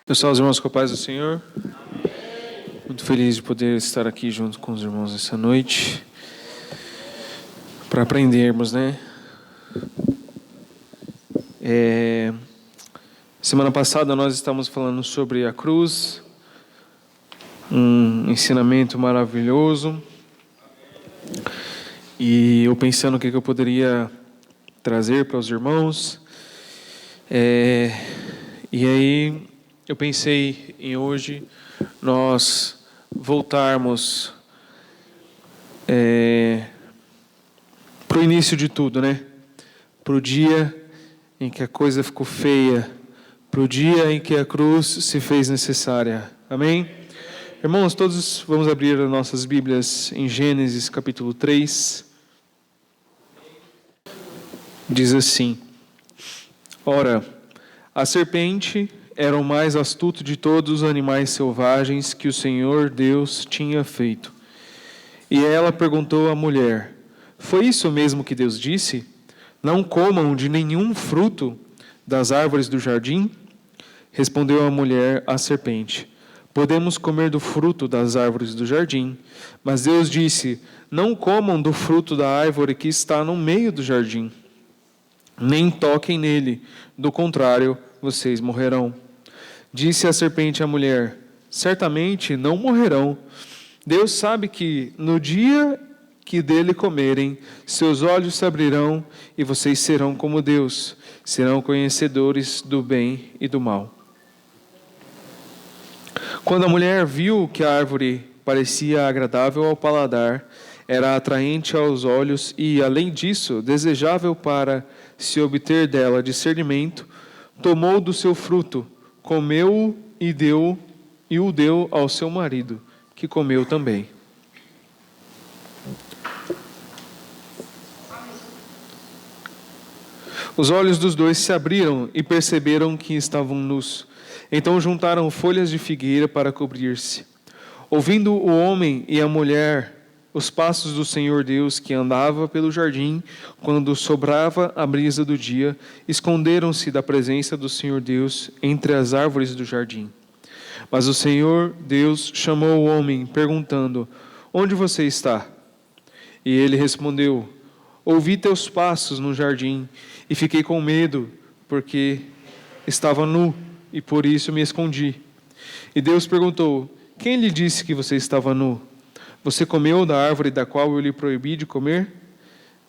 Pessoal, os irmãos com a paz do Senhor, muito feliz de poder estar aqui junto com os irmãos essa noite, para aprendermos, né? Semana passada nós estávamos falando sobre a cruz, um ensinamento maravilhoso, e eu pensando o que eu poderia trazer para os irmãos, e aí eu pensei em hoje nós voltarmos para o início de tudo, né? Para o dia em que a coisa ficou feia, para o dia em que a cruz se fez necessária. Amém? Irmãos, todos vamos abrir as nossas Bíblias em Gênesis capítulo 3. Diz assim: Ora, a serpente era o mais astuto de todos os animais selvagens que o Senhor Deus tinha feito. E ela perguntou à mulher: Foi isso mesmo que Deus disse? Não comam de nenhum fruto das árvores do jardim? Respondeu a mulher à serpente: Podemos comer do fruto das árvores do jardim. Mas Deus disse: Não comam do fruto da árvore que está no meio do jardim. Nem toquem nele, do contrário, vocês morrerão. Disse a serpente à mulher: Certamente não morrerão. Deus sabe que no dia que dele comerem, seus olhos se abrirão e vocês serão como Deus, serão conhecedores do bem e do mal. Quando a mulher viu que a árvore parecia agradável ao paladar, era atraente aos olhos e, além disso, desejável para se obter dela discernimento, tomou do seu fruto, comeu-o e o deu ao seu marido, que comeu também. Os olhos dos dois se abriram e perceberam que estavam nus. Então juntaram folhas de figueira para cobrir-se. Ouvindo o homem e a mulher os passos do Senhor Deus que andava pelo jardim, quando sobrava a brisa do dia, esconderam-se da presença do Senhor Deus entre as árvores do jardim. Mas o Senhor Deus chamou o homem, perguntando: Onde você está? E ele respondeu: Ouvi teus passos no jardim e fiquei com medo, porque estava nu e por isso me escondi. E Deus perguntou: Quem lhe disse que você estava nu? Você comeu da árvore da qual eu lhe proibi de comer?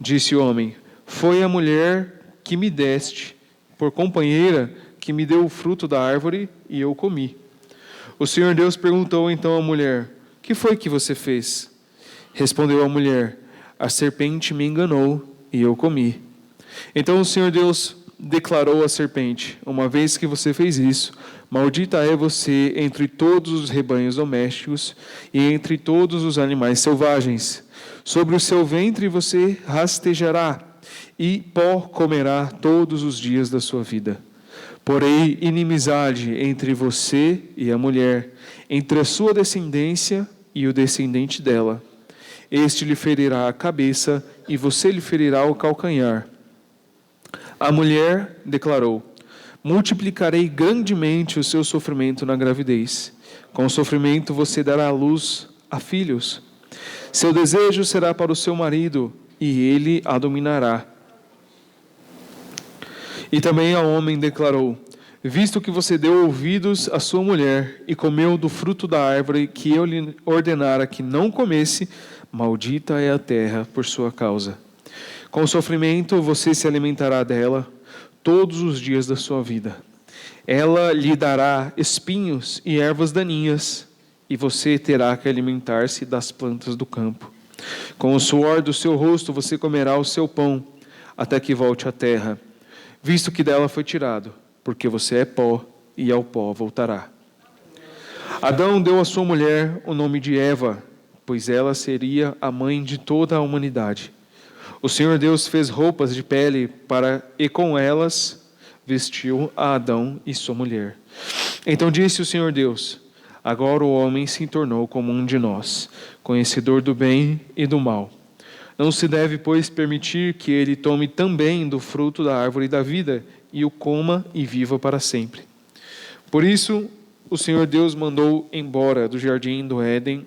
Disse o homem: Foi a mulher que me deste por companheira que me deu o fruto da árvore e eu comi. O Senhor Deus perguntou então à mulher: Que foi que você fez? Respondeu a mulher: A serpente me enganou e eu comi. Então o Senhor Deus declarou à serpente: Uma vez que você fez isso, maldita é você entre todos os rebanhos domésticos e entre todos os animais selvagens. Sobre o seu ventre você rastejará, e pó comerá todos os dias da sua vida. Porém, inimizade entre você e a mulher, entre a sua descendência e o descendente dela. Este lhe ferirá a cabeça, e você lhe ferirá o calcanhar. A mulher declarou: Multiplicarei grandemente o seu sofrimento na gravidez. Com o sofrimento você dará à luz a filhos. Seu desejo será para o seu marido, e ele a dominará. E também ao homem declarou: Visto que você deu ouvidos à sua mulher e comeu do fruto da árvore que eu lhe ordenara que não comesse, maldita é a terra por sua causa. Com sofrimento você se alimentará dela todos os dias da sua vida. Ela lhe dará espinhos e ervas daninhas, e você terá que alimentar-se das plantas do campo. Com o suor do seu rosto você comerá o seu pão, até que volte à terra, visto que dela foi tirado, porque você é pó, e ao pó voltará. Adão deu à sua mulher o nome de Eva, pois ela seria a mãe de toda a humanidade. O Senhor Deus fez roupas de pele e com elas vestiu a Adão e sua mulher. Então disse o Senhor Deus: Agora o homem se tornou como um de nós, conhecedor do bem e do mal. Não se deve, pois, permitir que ele tome também do fruto da árvore da vida e o coma e viva para sempre. Por isso o Senhor Deus mandou embora do jardim do Éden.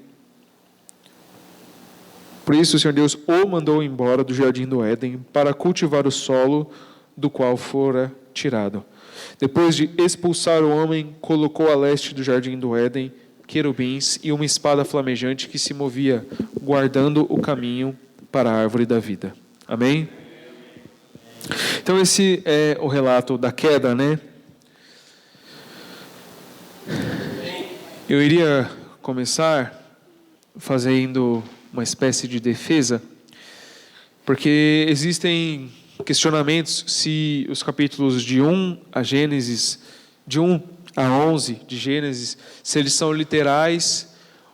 Por isso o Senhor Deus o mandou embora do jardim do Éden para cultivar o solo do qual fora tirado. Depois de expulsar o homem, colocou a leste do jardim do Éden querubins e uma espada flamejante que se movia, guardando o caminho para a árvore da vida. Amém? Então esse é o relato da queda, né? Eu iria começar fazendo uma espécie de defesa, porque existem questionamentos se os capítulos de 1 a Gênesis, de 1 a 11 de Gênesis, se eles são literais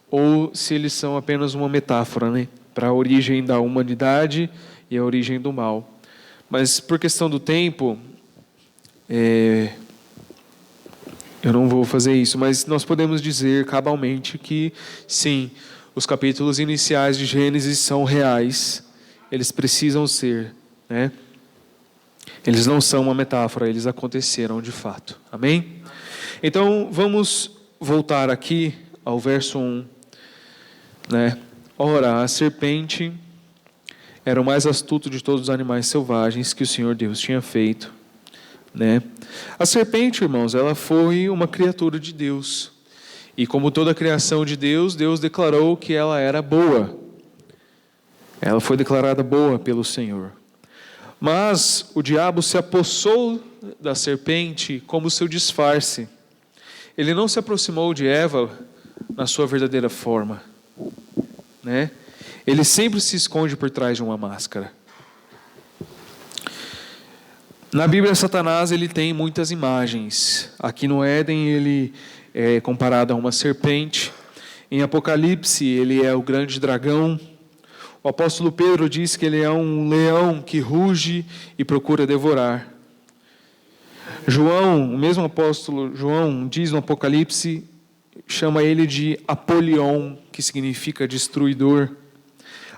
ou se eles são apenas uma metáfora, né, para a origem da humanidade e a origem do mal. Mas por questão do tempo, eu não vou fazer isso, mas nós podemos dizer cabalmente que sim, os capítulos iniciais de Gênesis são reais, eles precisam ser, né? Eles não são uma metáfora, eles aconteceram de fato. Amém? Então, vamos voltar aqui ao verso 1. Né? Ora, a serpente era o mais astuto de todos os animais selvagens que o Senhor Deus tinha feito. Né? A serpente, irmãos, ela foi uma criatura de Deus. E como toda a criação de Deus, Deus declarou que ela era boa. Ela foi declarada boa pelo Senhor. Mas o diabo se apossou da serpente como seu disfarce. Ele não se aproximou de Eva na sua verdadeira forma, né? Ele sempre se esconde por trás de uma máscara. Na Bíblia, Satanás ele tem muitas imagens. Aqui no Éden ele é comparado a uma serpente. Em Apocalipse ele é o grande dragão. O apóstolo Pedro diz que ele é um leão que ruge e procura devorar. João, o mesmo apóstolo João, diz no Apocalipse, chama ele de Apolion, que significa destruidor.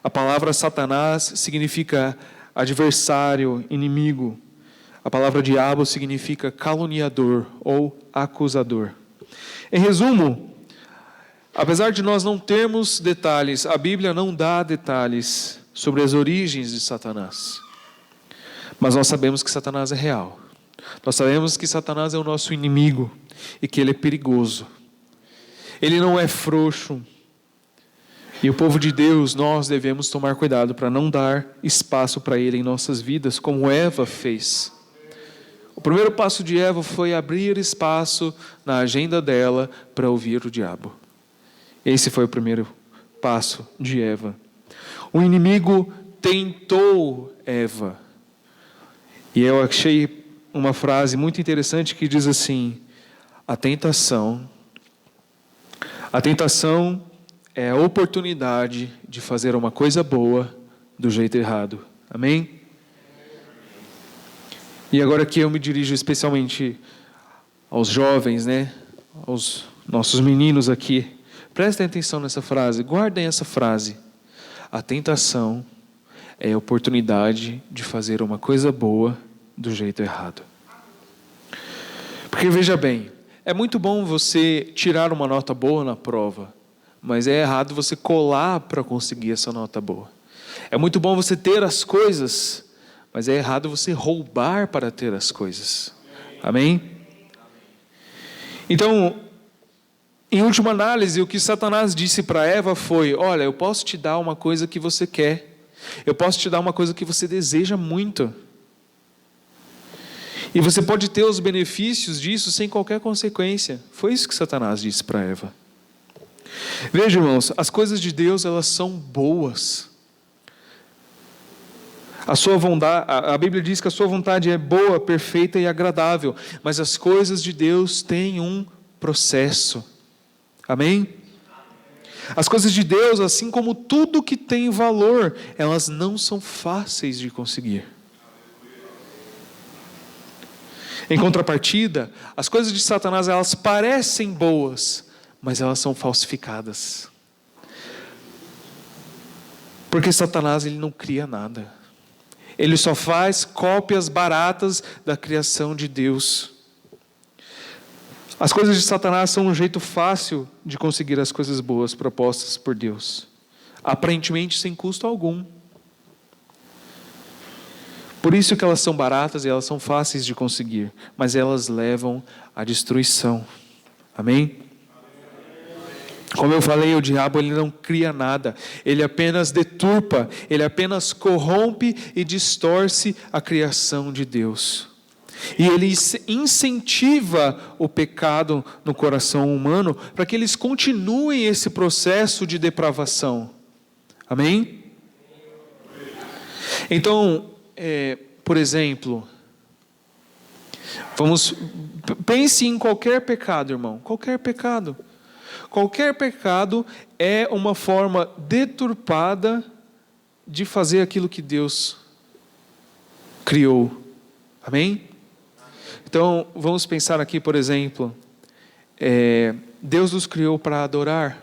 A palavra Satanás significa adversário, inimigo. A palavra diabo significa caluniador ou acusador. Em resumo, apesar de nós não termos detalhes, a Bíblia não dá detalhes sobre as origens de Satanás. Mas nós sabemos que Satanás é real. Nós sabemos que Satanás é o nosso inimigo e que ele é perigoso. Ele não é frouxo. E o povo de Deus, nós devemos tomar cuidado para não dar espaço para ele em nossas vidas, como Eva fez. O primeiro passo de Eva foi abrir espaço na agenda dela para ouvir o diabo. Esse foi o primeiro passo de Eva. O inimigo tentou Eva. E eu achei uma frase muito interessante que diz assim: a tentação é a oportunidade de fazer uma coisa boa do jeito errado. Amém? E agora aqui eu me dirijo especialmente aos jovens, né? Aos nossos meninos aqui. Prestem atenção nessa frase, guardem essa frase. A tentação é a oportunidade de fazer uma coisa boa do jeito errado. Porque veja bem, é muito bom você tirar uma nota boa na prova, mas é errado você colar para conseguir essa nota boa. É muito bom você ter as coisas, mas é errado você roubar para ter as coisas. Amém? Então, em última análise, o que Satanás disse para Eva foi: olha, eu posso te dar uma coisa que você quer. Eu posso te dar uma coisa que você deseja muito. E você pode ter os benefícios disso sem qualquer consequência. Foi isso que Satanás disse para Eva. Veja, irmãos, as coisas de Deus, elas são boas. A Bíblia diz que a sua vontade é boa, perfeita e agradável. Mas as coisas de Deus têm um processo. Amém? As coisas de Deus, assim como tudo que tem valor, elas não são fáceis de conseguir. Em contrapartida, as coisas de Satanás, elas parecem boas, mas elas são falsificadas. Porque Satanás, ele não cria nada. Ele só faz cópias baratas da criação de Deus. As coisas de Satanás são um jeito fácil de conseguir as coisas boas propostas por Deus, aparentemente sem custo algum. Por isso que elas são baratas e elas são fáceis de conseguir, mas elas levam à destruição. Amém? Como eu falei, o diabo ele não cria nada, ele apenas deturpa, ele apenas corrompe e distorce a criação de Deus. E ele incentiva o pecado no coração humano para que eles continuem esse processo de depravação. Amém? Então, por exemplo, pense em qualquer pecado, irmão, qualquer pecado. Qualquer pecado é uma forma deturpada de fazer aquilo que Deus criou. Amém? Então, vamos pensar aqui, por exemplo, Deus nos criou para adorar.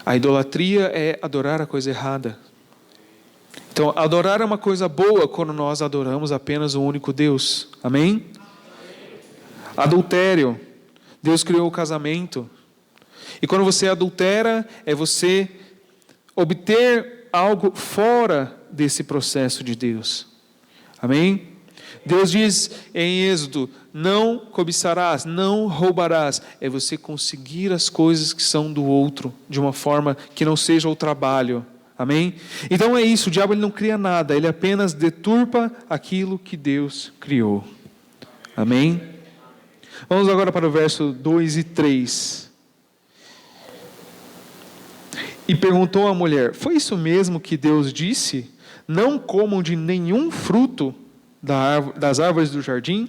A idolatria é adorar a coisa errada. Então, adorar é uma coisa boa quando nós adoramos apenas o único Deus. Amém? Adultério. Deus criou o casamento. E quando você adultera, é você obter algo fora desse processo de Deus. Amém? Deus diz em Êxodo, não cobiçarás, não roubarás. É você conseguir as coisas que são do outro, de uma forma que não seja o trabalho. Amém? Então é isso, o diabo ele não cria nada, ele apenas deturpa aquilo que Deus criou. Amém? Vamos agora para o verso 2 e 3. E perguntou à mulher, foi isso mesmo que Deus disse? Não comam de nenhum fruto das árvores do jardim?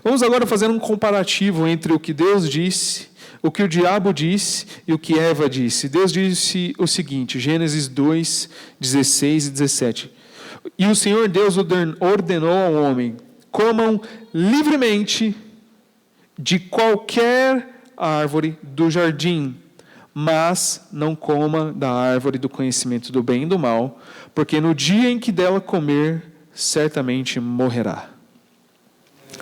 Vamos agora fazer um comparativo entre o que Deus disse, o que o diabo disse e o que Eva disse. Deus disse o seguinte, Gênesis 2, 16 e 17. E o Senhor Deus ordenou ao homem, comam livremente de qualquer árvore do jardim, mas não coma da árvore do conhecimento do bem e do mal, porque no dia em que dela comer, certamente morrerá.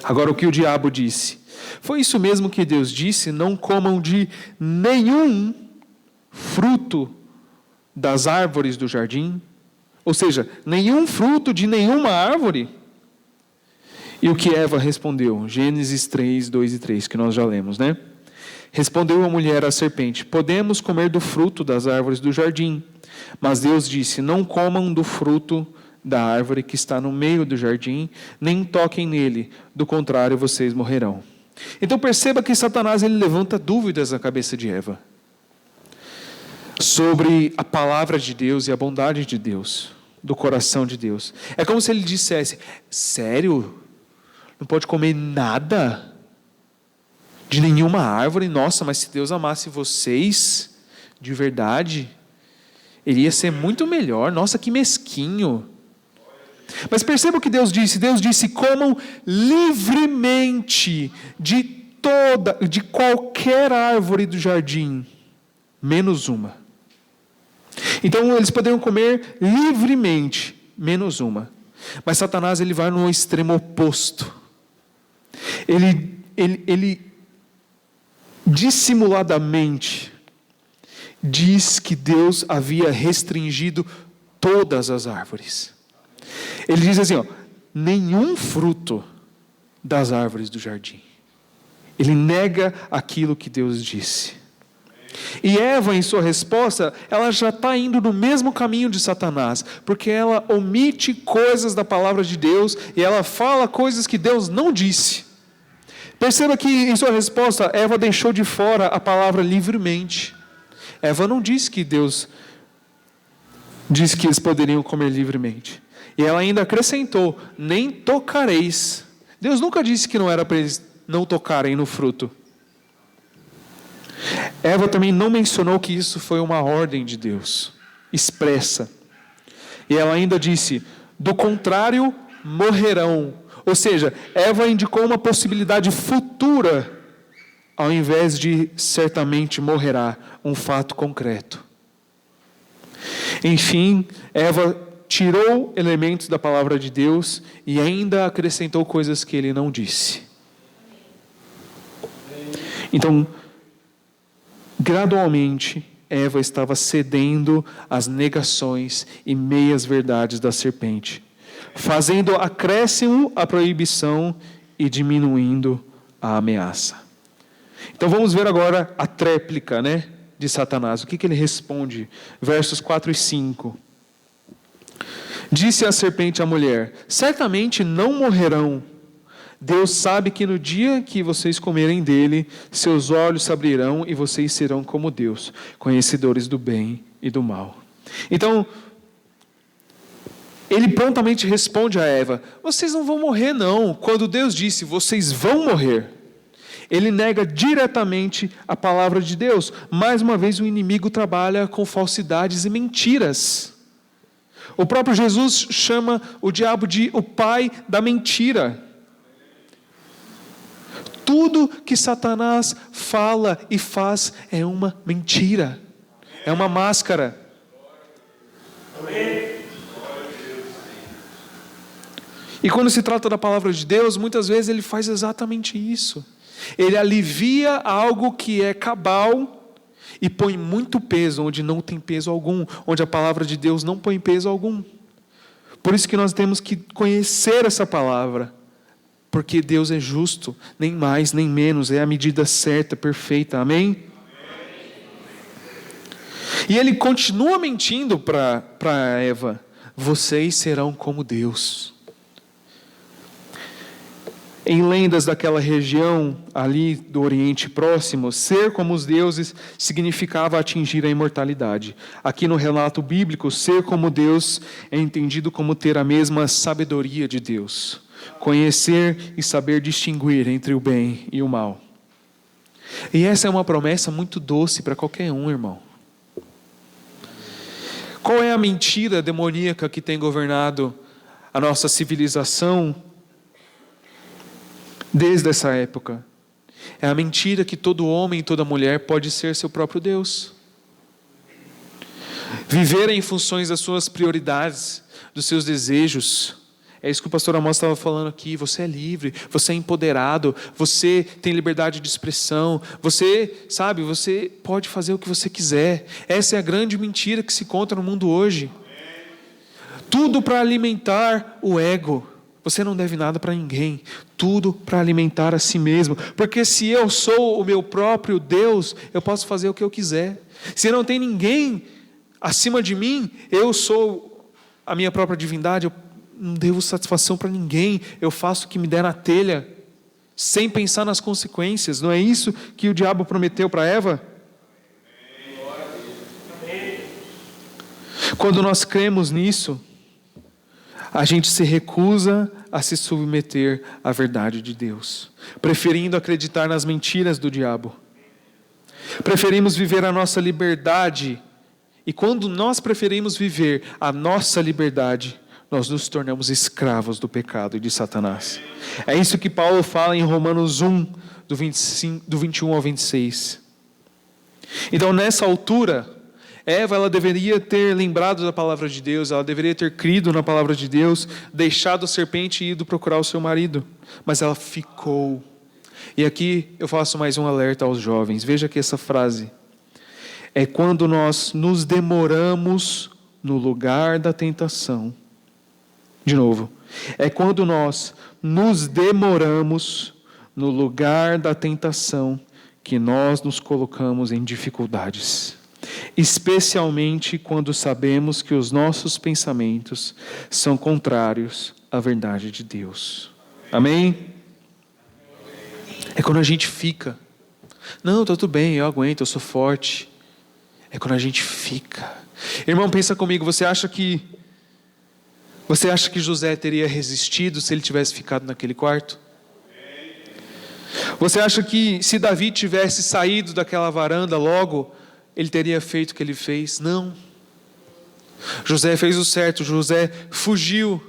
Agora o que o diabo disse? Foi isso mesmo que Deus disse, não comam de nenhum fruto das árvores do jardim? Ou seja, nenhum fruto de nenhuma árvore? E o que Eva respondeu? Gênesis 3, 2 e 3, que nós já lemos, né? Respondeu a mulher à serpente, podemos comer do fruto das árvores do jardim. Mas Deus disse, não comam do fruto da árvore que está no meio do jardim, nem toquem nele, do contrário vocês morrerão. Então perceba que Satanás ele levanta dúvidas na cabeça de Eva sobre a palavra de Deus e a bondade de Deus, do coração de Deus. É como se ele dissesse, sério? Não pode comer nada de nenhuma árvore? Nossa, mas se Deus amasse vocês de verdade, iria ser muito melhor. Nossa, que mesquinho. Mas perceba o que Deus disse, comam livremente de qualquer árvore do jardim, menos uma. Então eles poderiam comer livremente, menos uma. Mas Satanás ele vai no extremo oposto. Ele dissimuladamente diz que Deus havia restringido todas as árvores. Ele diz assim, nenhum fruto das árvores do jardim. Ele nega aquilo que Deus disse. E Eva, em sua resposta, ela já está indo no mesmo caminho de Satanás, porque ela omite coisas da palavra de Deus e ela fala coisas que Deus não disse. Perceba que em sua resposta, Eva deixou de fora a palavra livremente. Eva não disse que Deus disse que eles poderiam comer livremente. E ela ainda acrescentou, nem tocareis. Deus nunca disse que não era para eles não tocarem no fruto. Eva também não mencionou que isso foi uma ordem de Deus, expressa. E ela ainda disse, do contrário, morrerão. Ou seja, Eva indicou uma possibilidade futura, ao invés de certamente morrerá, um fato concreto. Enfim, Eva tirou elementos da palavra de Deus e ainda acrescentou coisas que ele não disse. Então, gradualmente, Eva estava cedendo às negações e meias-verdades da serpente, fazendo acréscimo à proibição e diminuindo a ameaça. Então vamos ver agora a tréplica, de Satanás. O que ele responde? Versos 4 e 5. Disse a serpente à mulher: certamente não morrerão. Deus sabe que no dia que vocês comerem dele, seus olhos se abrirão e vocês serão como Deus, conhecedores do bem e do mal. Então, ele prontamente responde a Eva: vocês não vão morrer não. Quando Deus disse, vocês vão morrer, ele nega diretamente a palavra de Deus. Mais uma vez o inimigo trabalha com falsidades e mentiras. O próprio Jesus chama o diabo de o pai da mentira. Tudo que Satanás fala e faz é uma mentira, é uma máscara. E quando se trata da palavra de Deus, muitas vezes ele faz exatamente isso. Ele alivia algo que é cabal e põe muito peso onde não tem peso algum, onde a palavra de Deus não põe peso algum. Por isso que nós temos que conhecer essa palavra. Porque Deus é justo, nem mais, nem menos, é a medida certa, perfeita, amém? E ele continua mentindo para Eva: vocês serão como Deus. Em lendas daquela região, ali do Oriente Próximo, ser como os deuses significava atingir a imortalidade. Aqui no relato bíblico, ser como Deus é entendido como ter a mesma sabedoria de Deus. Conhecer e saber distinguir entre o bem e o mal. E essa é uma promessa muito doce para qualquer um, irmão. Qual é a mentira demoníaca que tem governado a nossa civilização desde essa época? É a mentira que todo homem e toda mulher pode ser seu próprio Deus. Viver em funções das suas prioridades, dos seus desejos. É isso que o pastor Amós estava falando aqui. Você é livre, você é empoderado, você tem liberdade de expressão, você pode fazer o que você quiser. Essa é a grande mentira que se encontra no mundo hoje. Tudo para alimentar o ego. Você não deve nada para ninguém. Tudo para alimentar a si mesmo. Porque se eu sou o meu próprio Deus, eu posso fazer o que eu quiser. Se não tem ninguém acima de mim, eu sou a minha própria divindade, eu não devo satisfação para ninguém, eu faço o que me der na telha, sem pensar nas consequências. Não é isso que o diabo prometeu para Eva? Quando nós cremos nisso, a gente se recusa a se submeter à verdade de Deus, preferindo acreditar nas mentiras do diabo. Preferimos viver a nossa liberdade, e quando nós preferimos viver a nossa liberdade, nós nos tornamos escravos do pecado e de Satanás. É isso que Paulo fala em Romanos 1, do 21 ao 26. Então, nessa altura, Eva, ela deveria ter lembrado da palavra de Deus, ela deveria ter crido na palavra de Deus, deixado a serpente e ido procurar o seu marido. Mas ela ficou. E aqui eu faço mais um alerta aos jovens. Veja aqui essa frase. É quando nós nos demoramos no lugar da tentação. De novo. É quando nós nos demoramos no lugar da tentação que nós nos colocamos em dificuldades. Especialmente quando sabemos que os nossos pensamentos são contrários à verdade de Deus. Amém? É quando a gente fica. Não, tá tudo bem, eu aguento, eu sou forte. É quando a gente fica. Irmão, pensa comigo, você acha que José teria resistido se ele tivesse ficado naquele quarto? Você acha que se Davi tivesse saído daquela varanda logo, ele teria feito o que ele fez? Não. José fez o certo, José fugiu,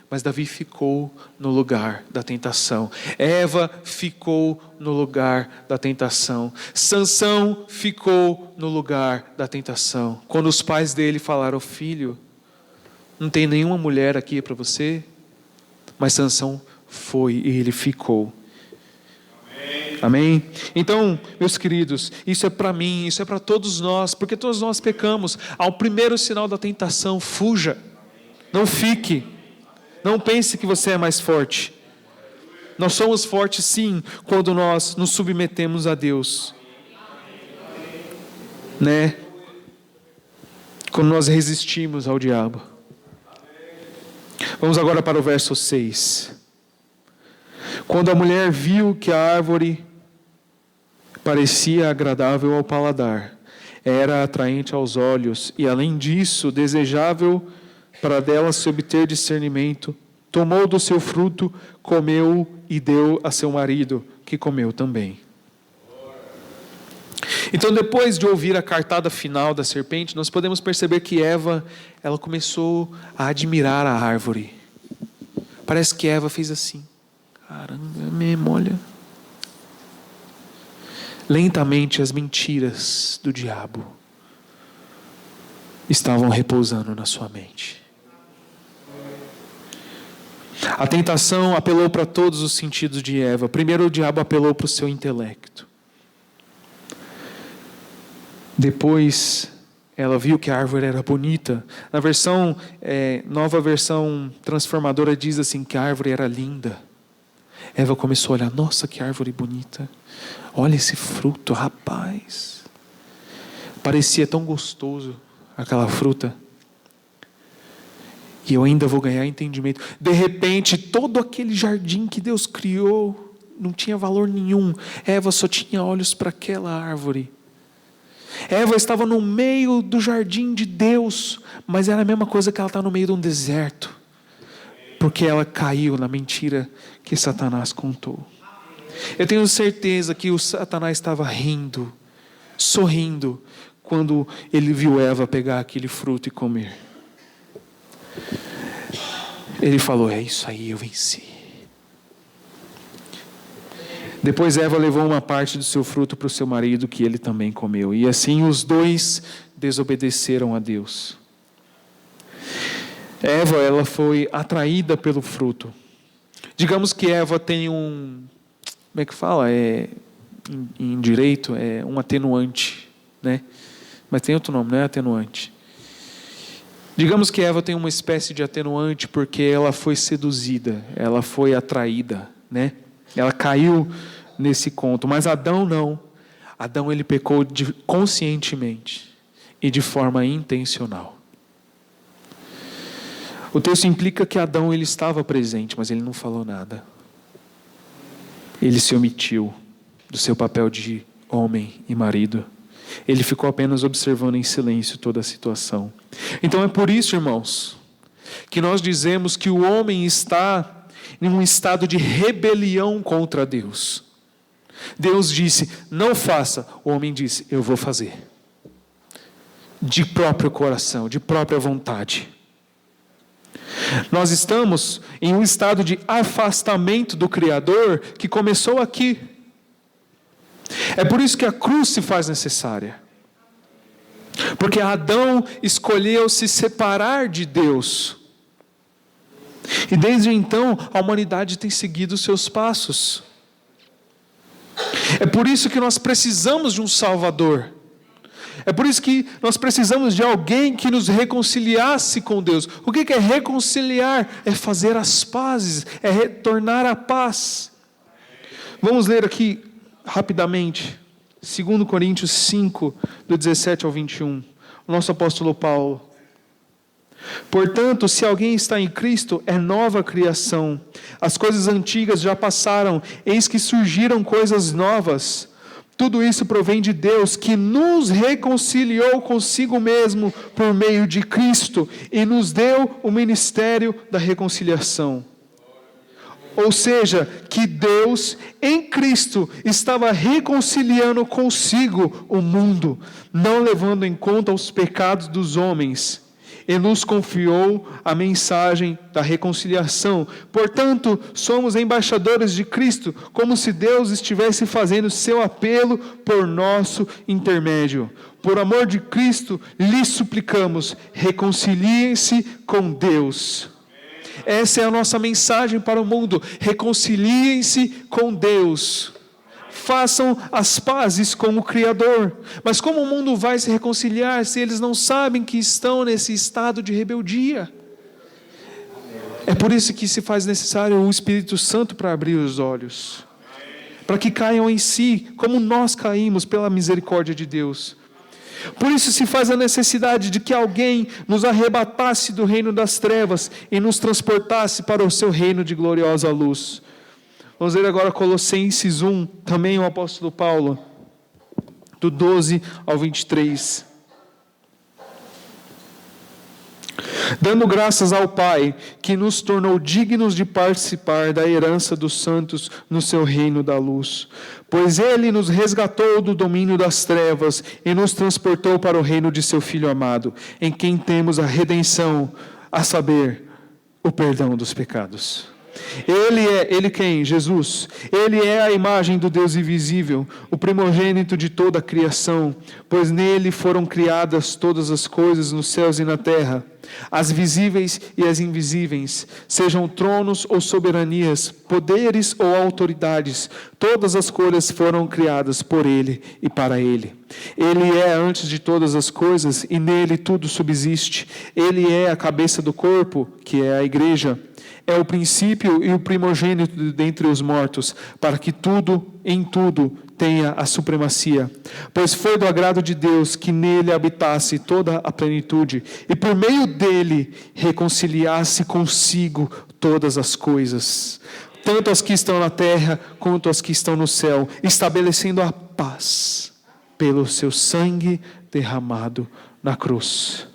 mas Davi ficou no lugar da tentação. Eva ficou no lugar da tentação. Sansão ficou no lugar da tentação. Quando os pais dele falaram: filho, não tem nenhuma mulher aqui para você? Mas Sansão foi e ele ficou. Amém? Então, meus queridos, isso é para mim, isso é para todos nós, porque todos nós pecamos. Ao primeiro sinal da tentação, fuja. Não fique. Não pense que você é mais forte. Nós somos fortes sim, quando nós nos submetemos a Deus. Né? Quando nós resistimos ao diabo. Vamos agora para o verso 6. Quando a mulher viu que a árvore parecia agradável ao paladar, era atraente aos olhos e, além disso, desejável para dela se obter discernimento, tomou do seu fruto, comeu e deu a seu marido, que comeu também. Então, depois de ouvir a cartada final da serpente, nós podemos perceber que Eva, ela começou a admirar a árvore. Parece que Eva fez assim. Caramba, é mesmo, olha. Lentamente as mentiras do diabo estavam repousando na sua mente. A tentação apelou para todos os sentidos de Eva. Primeiro o diabo apelou para o seu intelecto. Depois ela viu que a árvore era bonita. Na versão, nova versão transformadora diz assim que a árvore era linda. Eva começou a olhar, nossa, que árvore bonita. Olha esse fruto, rapaz. Parecia tão gostoso aquela fruta. E eu ainda vou ganhar entendimento. De repente, todo aquele jardim que Deus criou não tinha valor nenhum. Eva só tinha olhos para aquela árvore. Eva estava no meio do jardim de Deus, mas era a mesma coisa que ela está no meio de um deserto. Porque ela caiu na mentira que Satanás contou. Eu tenho certeza que o Satanás estava rindo, sorrindo, quando ele viu Eva pegar aquele fruto e comer. Ele falou, é isso aí, eu venci. Depois Eva levou uma parte do seu fruto para o seu marido, que ele também comeu. E assim os dois desobedeceram a Deus. Eva, ela foi atraída pelo fruto. Digamos que Eva tem como é que fala? Em direito, é um atenuante, né? Mas tem outro nome, não é atenuante. Digamos que Eva tem uma espécie de atenuante porque ela foi seduzida, ela foi atraída, né? Ela caiu nesse conto, mas Adão não. Adão, ele pecou conscientemente e de forma intencional. O texto implica que Adão, ele estava presente, mas ele não falou nada. Ele se omitiu do seu papel de homem e marido. Ele ficou apenas observando em silêncio toda a situação. Então é por isso, irmãos, que nós dizemos que o homem está em um estado de rebelião contra Deus. Deus disse, não faça. O homem disse, eu vou fazer. De próprio coração, de própria vontade. Nós estamos em um estado de afastamento do Criador que começou aqui. É por isso que a cruz se faz necessária. Porque Adão escolheu se separar de Deus. E desde então, a humanidade tem seguido os seus passos. É por isso que nós precisamos de um Salvador. É por isso que nós precisamos de alguém que nos reconciliasse com Deus. O que é reconciliar? É fazer as pazes, é retornar à paz. Vamos ler aqui rapidamente, 2 Coríntios 5, do 17 ao 21. O nosso apóstolo Paulo. Portanto, se alguém está em Cristo, é nova criação. As coisas antigas já passaram, eis que surgiram coisas novas. Tudo isso provém de Deus, que nos reconciliou consigo mesmo por meio de Cristo e nos deu o ministério da reconciliação. Ou seja, que Deus, em Cristo, estava reconciliando consigo o mundo, não levando em conta os pecados dos homens, e nos confiou a mensagem da reconciliação. Portanto, somos embaixadores de Cristo, como se Deus estivesse fazendo seu apelo por nosso intermédio. Por amor de Cristo, lhes suplicamos, reconciliem-se com Deus. Essa é a nossa mensagem para o mundo. Reconciliem-se com Deus. façam as pazes com o Criador. Mas como o mundo vai se reconciliar se eles não sabem que estão nesse estado de rebeldia? É por isso que se faz necessário o Espírito Santo para abrir os olhos, para que caiam em si, como nós caímos pela misericórdia de Deus. Por isso se faz a necessidade de que alguém nos arrebatasse do reino das trevas e nos transportasse para o seu reino de gloriosa luz. Vamos ver agora Colossenses 1, também o apóstolo Paulo, do 12 ao 23. Dando graças ao Pai, que nos tornou dignos de participar da herança dos santos no seu reino da luz. Pois Ele nos resgatou do domínio das trevas e nos transportou para o reino de seu Filho amado, em quem temos a redenção, a saber, o perdão dos pecados. Ele quem? Jesus. Ele é a imagem do Deus invisível, o primogênito de toda a criação, pois nele foram criadas todas as coisas nos céus e na terra, as visíveis e as invisíveis, sejam tronos ou soberanias, poderes ou autoridades, todas as coisas foram criadas por ele e para ele. Ele é antes de todas as coisas e nele tudo subsiste. Ele é a cabeça do corpo, que é a igreja. É o princípio e o primogênito dentre os mortos, para que tudo, em tudo, tenha a supremacia. Pois foi do agrado de Deus que nele habitasse toda a plenitude, e por meio dele reconciliasse consigo todas as coisas, tanto as que estão na terra, quanto as que estão no céu, estabelecendo a paz pelo seu sangue derramado na cruz.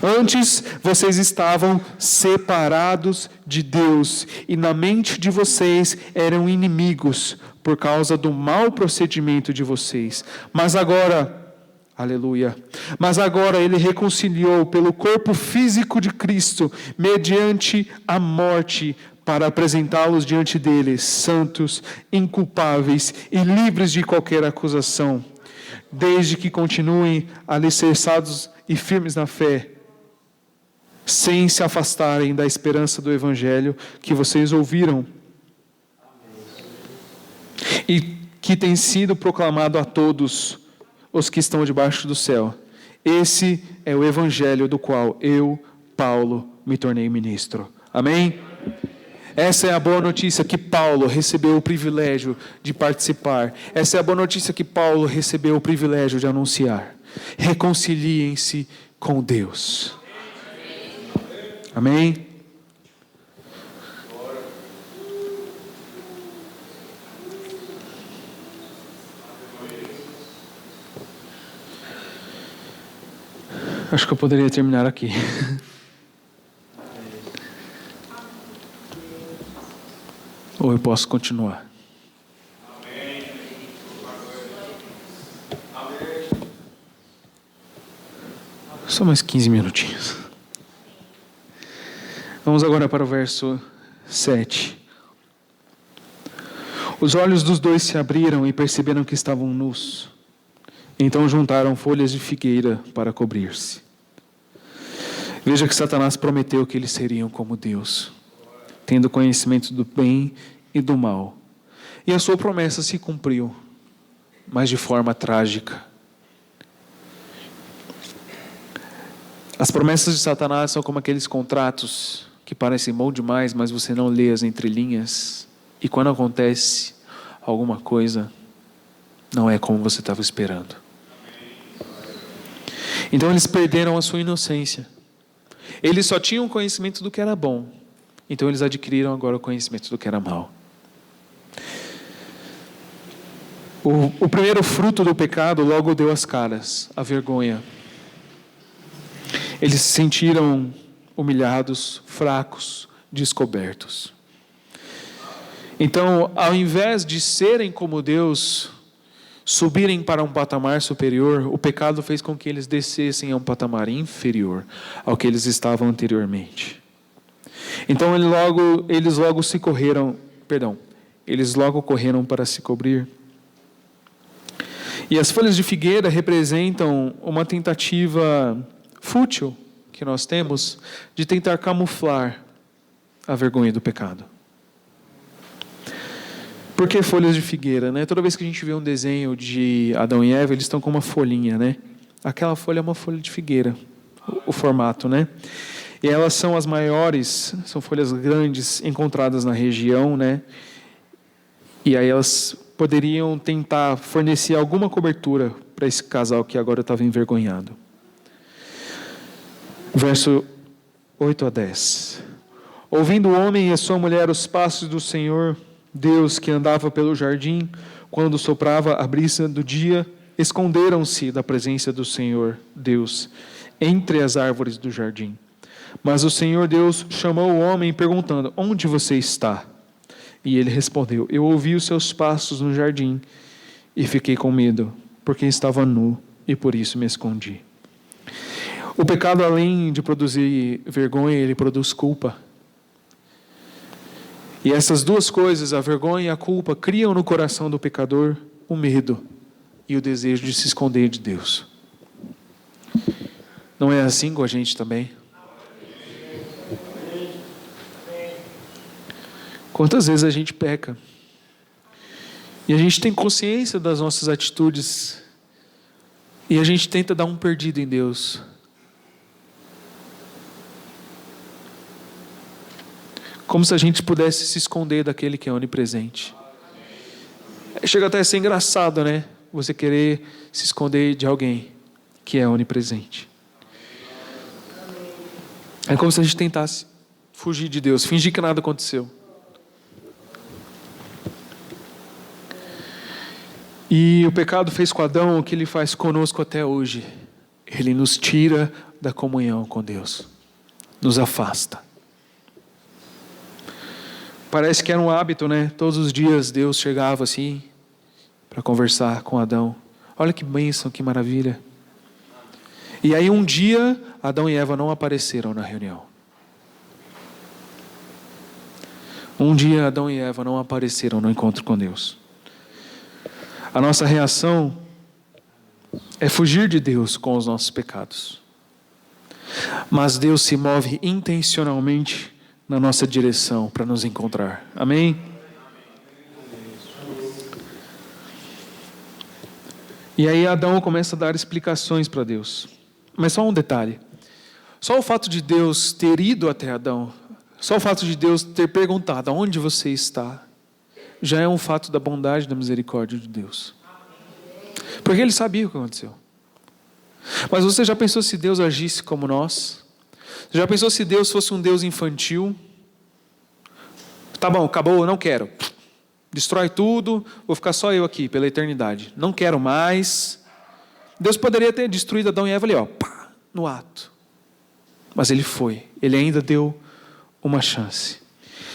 Antes, vocês estavam separados de Deus, e na mente de vocês eram inimigos, por causa do mau procedimento de vocês. Mas agora, aleluia, Ele reconciliou pelo corpo físico de Cristo, mediante a morte, para apresentá-los diante dele, santos, inculpáveis e livres de qualquer acusação, desde que continuem alicerçados e firmes na fé, sem se afastarem da esperança do Evangelho que vocês ouviram e que tem sido proclamado a todos os que estão debaixo do céu. Esse é o Evangelho do qual eu, Paulo, me tornei ministro. Amém? Essa é a boa notícia que Paulo recebeu o privilégio de participar. Essa é a boa notícia que Paulo recebeu o privilégio de anunciar. Reconciliem-se com Deus. Amém? Acho que eu poderia terminar aqui. Ou eu posso continuar? Só mais 15 minutinhos. Vamos agora para o verso 7. Os olhos dos dois se abriram e perceberam que estavam nus. Então juntaram folhas de figueira para cobrir-se. Veja que Satanás prometeu que eles seriam como Deus, tendo conhecimento do bem e do mal. E a sua promessa se cumpriu, mas de forma trágica. As promessas de Satanás são como aqueles contratos que parecem bom demais, mas você não lê as entrelinhas. E quando acontece alguma coisa, não é como você estava esperando. Então eles perderam a sua inocência. Eles só tinham conhecimento do que era bom. Então eles adquiriram agora o conhecimento do que era mal. O primeiro fruto do pecado logo deu as caras, a vergonha. Eles se sentiram humilhados, fracos, descobertos. Então, ao invés de serem como Deus, subirem para um patamar superior, o pecado fez com que eles descessem a um patamar inferior ao que eles estavam anteriormente. Então, eles logo correram para se cobrir. E as folhas de figueira representam uma tentativa fútil que nós temos de tentar camuflar a vergonha do pecado. Por que folhas de figueira, né? Toda vez que a gente vê um desenho de Adão e Eva, eles estão com uma folhinha, né? Aquela folha é uma folha de figueira, o formato, né? E elas são as maiores, são folhas grandes encontradas na região, né? E aí elas poderiam tentar fornecer alguma cobertura para esse casal que agora estava envergonhado. Verso 8 a 10. Ouvindo o homem e a sua mulher os passos do Senhor Deus que andava pelo jardim, quando soprava a brisa do dia, esconderam-se da presença do Senhor Deus entre as árvores do jardim. Mas o Senhor Deus chamou o homem perguntando: onde você está? E ele respondeu: eu ouvi os seus passos no jardim e fiquei com medo, porque estava nu e por isso me escondi. O pecado, além de produzir vergonha, ele produz culpa. E essas duas coisas, a vergonha e a culpa, criam no coração do pecador o medo e o desejo de se esconder de Deus. Não é assim com a gente também? Quantas vezes a gente peca? E a gente tem consciência das nossas atitudes e a gente tenta dar um perdido em Deus. Como se a gente pudesse se esconder daquele que é onipresente. Chega até a ser engraçado, né? Você querer se esconder de alguém que é onipresente. É como se a gente tentasse fugir de Deus, fingir que nada aconteceu. E o pecado fez com Adão o que ele faz conosco até hoje. Ele nos tira da comunhão com Deus. Nos afasta. Parece que era um hábito, né? Todos os dias Deus chegava assim para conversar com Adão. Olha que bênção, que maravilha. E aí um dia Adão e Eva não apareceram na reunião. Um dia Adão e Eva não apareceram no encontro com Deus. A nossa reação é fugir de Deus com os nossos pecados. Mas Deus se move intencionalmente na nossa direção para nos encontrar. Amém? E aí Adão começa a dar explicações para Deus. Mas só um detalhe. Só o fato de Deus ter ido até Adão, só o fato de Deus ter perguntado: onde você está? Já é um fato da bondade e da misericórdia de Deus. Porque ele sabia o que aconteceu. Mas você já pensou se Deus agisse como nós? Você já pensou se Deus fosse um Deus infantil? Tá bom, acabou, não quero. Destrói tudo, vou ficar só eu aqui pela eternidade. Não quero mais. Deus poderia ter destruído Adão e Eva ali, ó, pá, no ato. Mas ele foi. Ele ainda deu uma chance.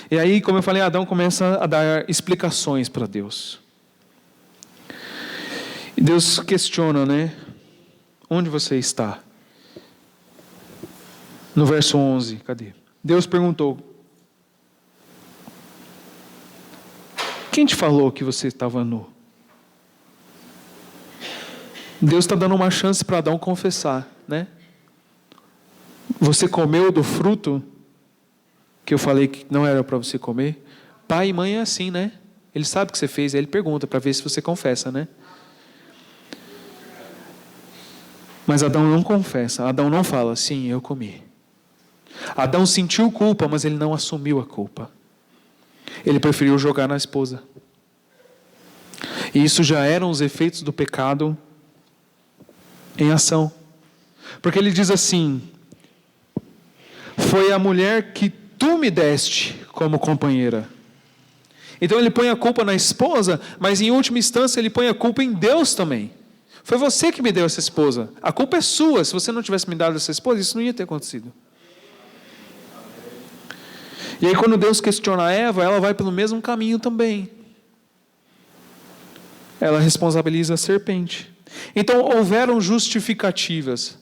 E aí, como eu falei, Adão começa a dar explicações para Deus. E Deus questiona, né? Onde você está? No verso 11, cadê? Deus perguntou: quem te falou que você estava nu? Deus está dando uma chance para Adão confessar, né? Você comeu do fruto que eu falei que não era para você comer? Pai e mãe é assim, né? Ele sabe o que você fez, aí ele pergunta para ver se você confessa, né? Mas Adão não confessa, Adão não fala: sim, eu comi. Adão sentiu culpa, mas ele não assumiu a culpa. Ele preferiu jogar na esposa. E isso já eram os efeitos do pecado em ação. Porque ele diz assim: foi a mulher que tu me deste como companheira. Então ele põe a culpa na esposa, mas em última instância ele põe a culpa em Deus também. Foi você que me deu essa esposa. A culpa é sua. Se você não tivesse me dado essa esposa, isso não ia ter acontecido. E aí quando Deus questiona Eva, ela vai pelo mesmo caminho também. Ela responsabiliza a serpente. Então houveram justificativas.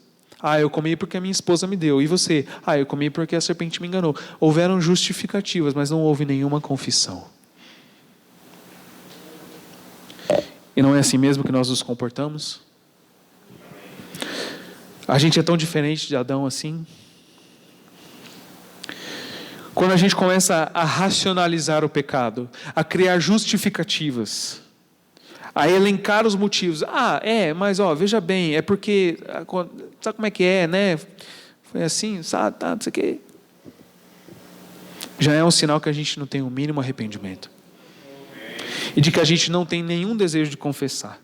Eu comi porque a minha esposa me deu. E você? Eu comi porque a serpente me enganou. Houveram justificativas, mas não houve nenhuma confissão. E não é assim mesmo que nós nos comportamos? A gente é tão diferente de Adão assim. Quando a gente começa a racionalizar o pecado, a criar justificativas, a elencar os motivos. Mas veja bem, é porque, sabe como é que é, né? Foi assim, sabe, não sei o quê. Já é um sinal que a gente não tem o mínimo arrependimento. E de que a gente não tem nenhum desejo de confessar.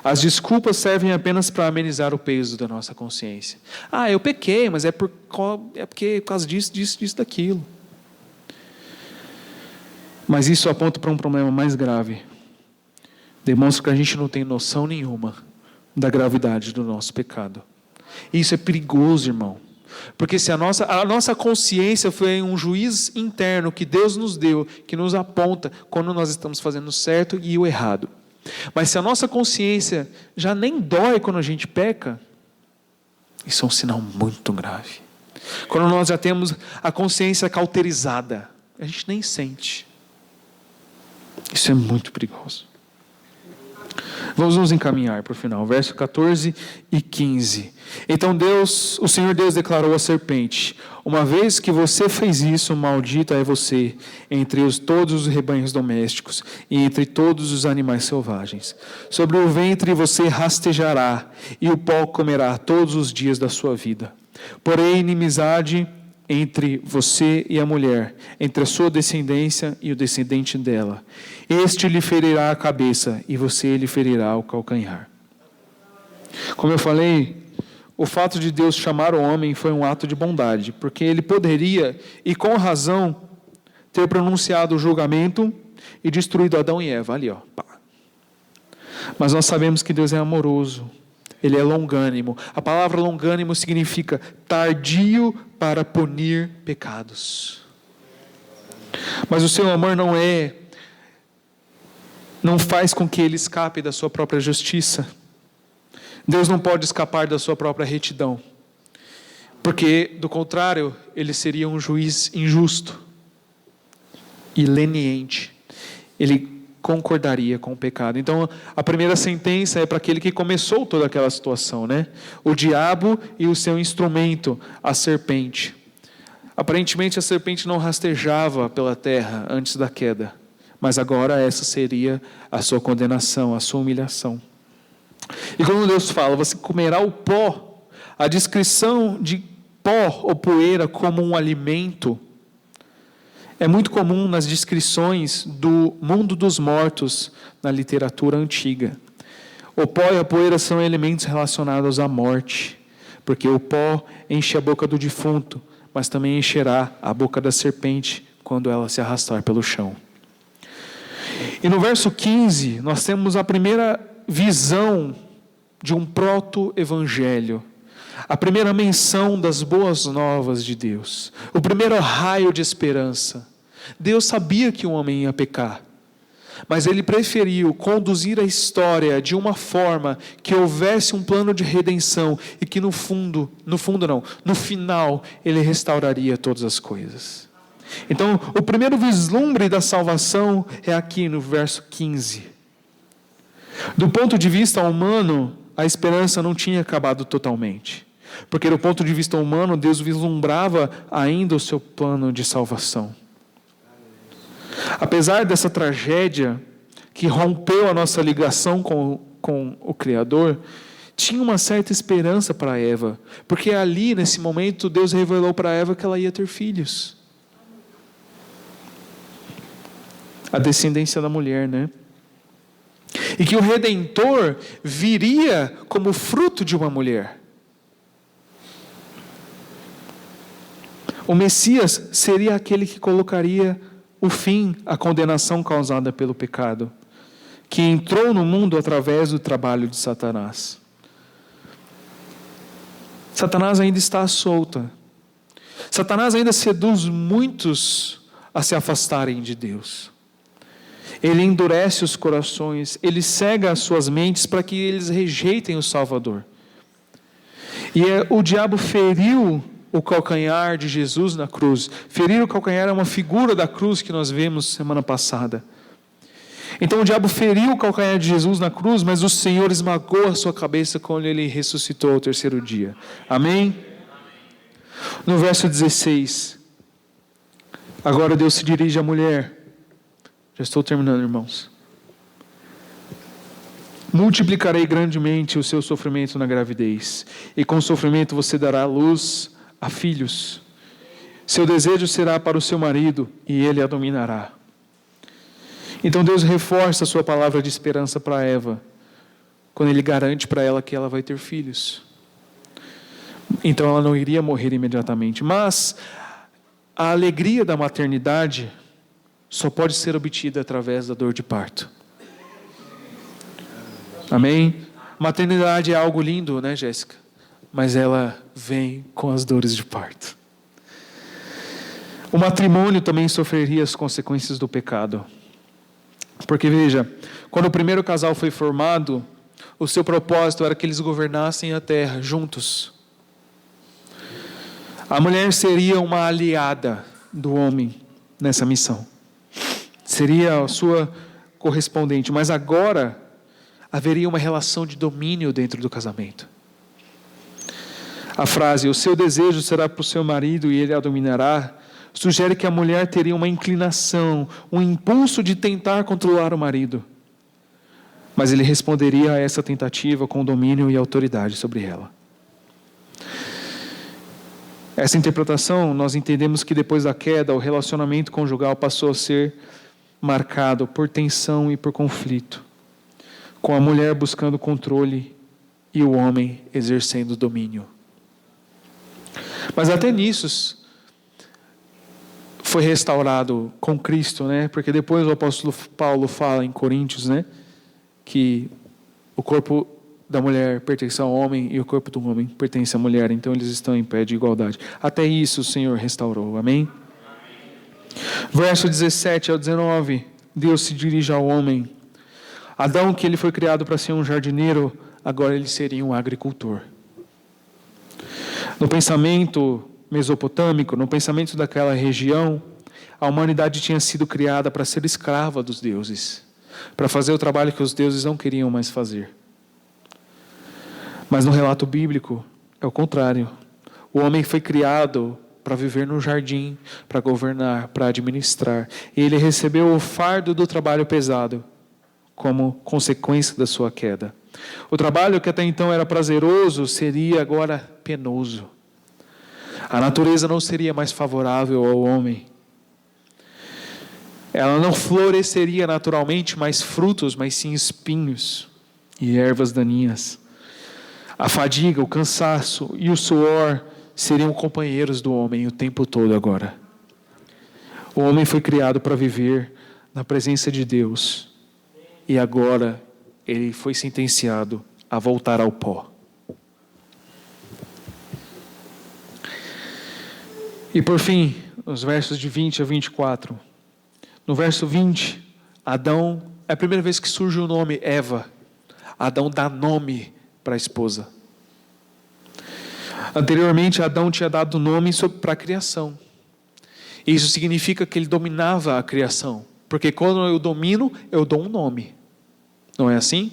As desculpas servem apenas para amenizar o peso da nossa consciência. Eu pequei, mas porque por causa disso, daquilo. Mas isso aponta para um problema mais grave. Demonstra que a gente não tem noção nenhuma da gravidade do nosso pecado. Isso é perigoso, irmão. Porque se a nossa consciência foi um juiz interno que Deus nos deu, que nos aponta quando nós estamos fazendo o certo e o errado. Mas se a nossa consciência já nem dói quando a gente peca, isso é um sinal muito grave. Quando nós já temos a consciência cauterizada, a gente nem sente. Isso é muito perigoso. Vamos nos encaminhar para o final, verso 14 e 15. Então o Senhor Deus declarou à serpente: uma vez que você fez isso, maldita é você entre todos os rebanhos domésticos e entre todos os animais selvagens. Sobre o ventre você rastejará e o pó comerá todos os dias da sua vida. Porém, inimizade entre você e a mulher, entre a sua descendência e o descendente dela. Este lhe ferirá a cabeça e você lhe ferirá o calcanhar. Como eu falei, o fato de Deus chamar o homem foi um ato de bondade, porque ele poderia, e com razão, ter pronunciado o julgamento e destruído Adão e Eva. Ali, pá. Mas nós sabemos que Deus é amoroso. Ele é longânimo. A palavra longânimo significa tardio para punir pecados. Mas o seu amor não faz com que ele escape da sua própria justiça. Deus não pode escapar da sua própria retidão. Porque, do contrário, ele seria um juiz injusto e leniente. Ele concordaria com o pecado. Então, a primeira sentença é para aquele que começou toda aquela situação, né? O diabo e o seu instrumento, a serpente. Aparentemente, a serpente não rastejava pela terra antes da queda, mas agora essa seria a sua condenação, a sua humilhação. E quando Deus fala, você comerá o pó, a descrição de pó ou poeira como um alimento é muito comum nas descrições do mundo dos mortos na literatura antiga. O pó e a poeira são elementos relacionados à morte, porque o pó enche a boca do defunto, mas também encherá a boca da serpente quando ela se arrastar pelo chão. E no verso 15, nós temos a primeira visão de um proto-evangelho. A primeira menção das boas novas de Deus. O primeiro raio de esperança. Deus sabia que o homem ia pecar. Mas Ele preferiu conduzir a história de uma forma que houvesse um plano de redenção e que no final Ele restauraria todas as coisas. Então, o primeiro vislumbre da salvação é aqui no verso 15. Do ponto de vista humano, a esperança não tinha acabado totalmente. Porque do ponto de vista humano, Deus vislumbrava ainda o seu plano de salvação. Apesar dessa tragédia que rompeu a nossa ligação com o Criador, tinha uma certa esperança para Eva. Porque ali, nesse momento, Deus revelou para Eva que ela ia ter filhos. A descendência da mulher, né? E que o Redentor viria como fruto de uma mulher. O Messias seria aquele que colocaria o fim à condenação causada pelo pecado, que entrou no mundo através do trabalho de Satanás. Satanás ainda está à solta. Satanás ainda seduz muitos a se afastarem de Deus. Ele endurece os corações, ele cega as suas mentes para que eles rejeitem o Salvador. E o diabo feriu o calcanhar de Jesus na cruz. Ferir o calcanhar é uma figura da cruz que nós vimos semana passada. Então o diabo feriu o calcanhar de Jesus na cruz, mas o Senhor esmagou a sua cabeça quando ele ressuscitou ao terceiro dia. Amém? No verso 16, Agora Deus se dirige à mulher. Já estou terminando, irmãos. Multiplicarei grandemente o seu sofrimento na gravidez, e com o sofrimento você dará luz a filhos. Seu desejo será para o seu marido, e ele a dominará. Então Deus reforça a sua palavra de esperança para Eva, quando Ele garante para ela que ela vai ter filhos. Então ela não iria morrer imediatamente. Mas a alegria da maternidade só pode ser obtida através da dor de parto. Amém? Maternidade é algo lindo, né, Jéssica? Mas ela vem com as dores de parto. O matrimônio também sofreria as consequências do pecado. Porque veja, quando o primeiro casal foi formado, o seu propósito era que eles governassem a terra juntos. A mulher seria uma aliada do homem nessa missão. Seria a sua correspondente. Mas agora haveria uma relação de domínio dentro do casamento. A frase, o seu desejo será para o seu marido e ele a dominará, sugere que a mulher teria uma inclinação, um impulso de tentar controlar o marido. Mas ele responderia a essa tentativa com domínio e autoridade sobre ela. Essa interpretação, nós entendemos que depois da queda, o relacionamento conjugal passou a ser marcado por tensão e por conflito, com a mulher buscando controle e o homem exercendo domínio. Mas até nisso foi restaurado com Cristo, né? Porque depois o apóstolo Paulo fala em Coríntios, né? Que o corpo da mulher pertence ao homem e o corpo do homem pertence à mulher. Então eles estão em pé de igualdade. Até isso o Senhor restaurou. Amém? Verso 17 ao 19. Deus se dirige ao homem. Adão, que ele foi criado para ser um jardineiro, agora ele seria um agricultor. No pensamento mesopotâmico, no pensamento daquela região, a humanidade tinha sido criada para ser escrava dos deuses, para fazer o trabalho que os deuses não queriam mais fazer. Mas no relato bíblico, é o contrário. O homem foi criado para viver no jardim, para governar, para administrar. E ele recebeu o fardo do trabalho pesado, como consequência da sua queda. O trabalho que até então era prazeroso, seria agora penoso. A natureza não seria mais favorável ao homem. Ela não floresceria naturalmente mais frutos, mas sim espinhos e ervas daninhas. A fadiga, o cansaço e o suor seriam companheiros do homem o tempo todo agora. O homem foi criado para viver na presença de Deus. E agora ele foi sentenciado a voltar ao pó. E por fim, os versos de 20 a 24. No verso 20, Adão, é a primeira vez que surge o nome Eva. Adão dá nome para a esposa. Anteriormente, Adão tinha dado nome para a criação. Isso significa que ele dominava a criação. Porque quando eu domino, eu dou um nome. Não é assim?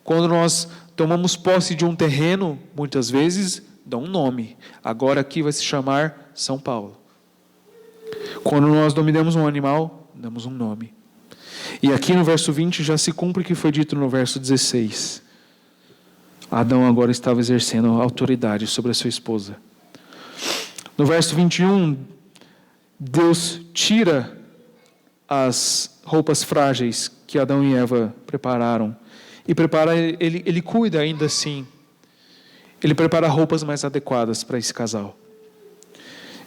Quando nós tomamos posse de um terreno, muitas vezes, dá um nome. Agora aqui vai se chamar São Paulo. Quando nós dominamos um animal, damos um nome. E aqui no verso 20 já se cumpre o que foi dito no verso 16. Adão agora estava exercendo autoridade sobre a sua esposa. No verso 21, Deus tira as roupas frágeis que Adão e Eva prepararam. E ele cuida ainda assim. Ele prepara roupas mais adequadas para esse casal.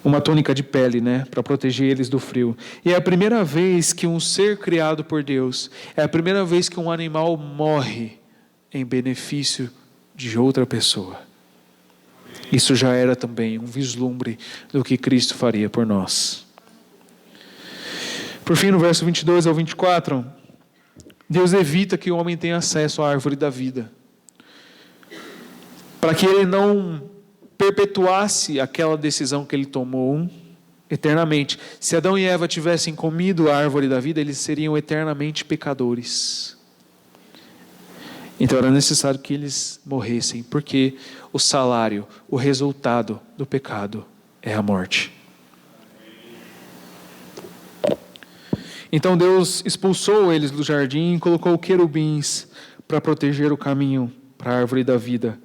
Uma túnica de pele, né? Para proteger eles do frio. E é a primeira vez que um ser criado por Deus, é a primeira vez que um animal morre em benefício de outra pessoa. Isso já era também um vislumbre do que Cristo faria por nós. Por fim, no verso 22 ao 24, Deus evita que o homem tenha acesso à árvore da vida, para que ele não perpetuasse aquela decisão que ele tomou eternamente. Se Adão e Eva tivessem comido a árvore da vida, eles seriam eternamente pecadores. Então era necessário que eles morressem, porque o salário, o resultado do pecado é a morte. Então Deus expulsou eles do jardim e colocou querubins para proteger o caminho para a árvore da vida,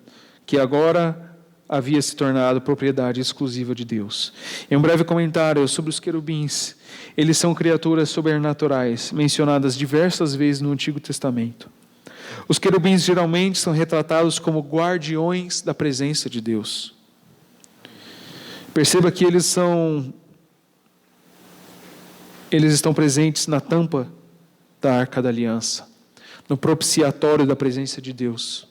que agora havia se tornado propriedade exclusiva de Deus. Em um breve comentário sobre os querubins, eles são criaturas sobrenaturais, mencionadas diversas vezes no Antigo Testamento. Os querubins geralmente são retratados como guardiões da presença de Deus. Perceba que eles estão presentes na tampa da Arca da Aliança, no propiciatório da presença de Deus.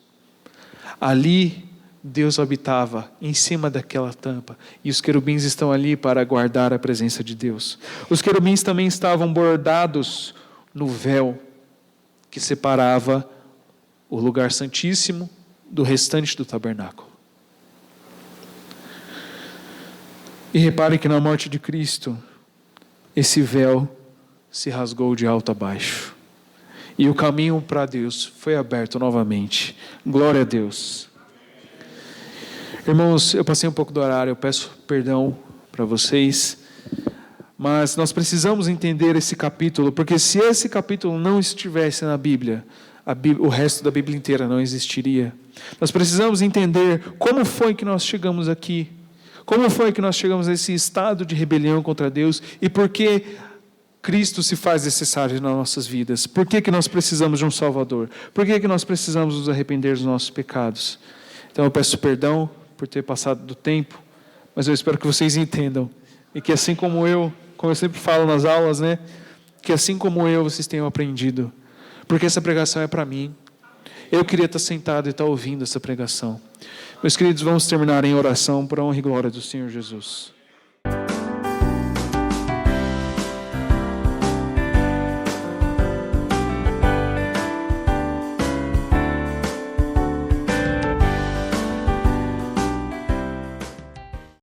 Ali, Deus habitava em cima daquela tampa, e os querubins estão ali para guardar a presença de Deus. Os querubins também estavam bordados no véu que separava o lugar santíssimo do restante do tabernáculo. E repare que na morte de Cristo, esse véu se rasgou de alto a baixo. E o caminho para Deus foi aberto novamente. Glória a Deus. Irmãos, eu passei um pouco do horário, eu peço perdão para vocês, mas nós precisamos entender esse capítulo, porque se esse capítulo não estivesse na Bíblia, o resto da Bíblia inteira não existiria. Nós precisamos entender como foi que nós chegamos aqui, como foi que nós chegamos a esse estado de rebelião contra Deus e por que Cristo se faz necessário nas nossas vidas. Por que nós precisamos de um Salvador? Por que nós precisamos nos arrepender dos nossos pecados? Então eu peço perdão por ter passado do tempo, mas eu espero que vocês entendam, e que assim como eu sempre falo nas aulas, que assim como eu, vocês tenham aprendido, porque essa pregação é para mim. Eu queria estar sentado e estar ouvindo essa pregação. Meus queridos, vamos terminar em oração para a honra e glória do Senhor Jesus.